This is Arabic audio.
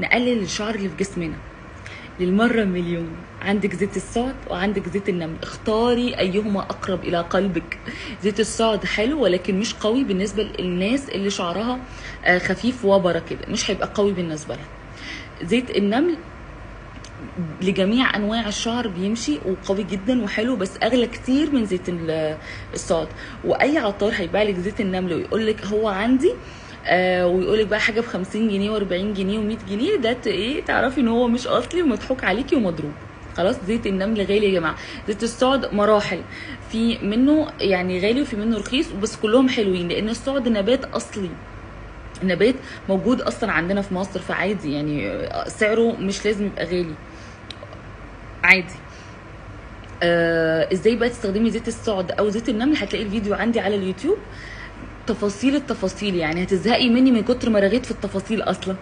نقلل الشعر اللي في جسمنا للمره مليون. عندك زيت السعد وعندك زيت النمل، اختاري ايهما اقرب الى قلبك. زيت السعد حلو ولكن مش قوي بالنسبه للناس اللي شعرها خفيف وبره كده، مش هيبقى قوي بالنسبه لها. زيت النمل لجميع انواع الشعر بيمشي وقوي جدا وحلو، بس اغلى كتير من زيت السعد. واي عطار هيبيع لك زيت النمل ويقول لك هو عندي ويقول لك بقى حاجه ب 50 جنيه و40 جنيه و100 جنيه، ده ايه تعرفي ان هو مش اصلي ومضحوك عليكي ومضروب. خلاص زيت النمل غالي يا جماعه. زيت السعد مراحل، في منه يعني غالي وفي منه رخيص، بس كلهم حلوين لان السعد نبات اصلي، نبات موجود اصلا عندنا في مصر، فعادي يعني سعره مش لازم يبقى غالي، عادي. ازاي بقى تستخدمي زيت السعد او زيت النمل؟ هتلاقي الفيديو عندي على اليوتيوب تفاصيل التفاصيل، يعني هتزهقي مني من كتر ما رغيت في التفاصيل اصلا.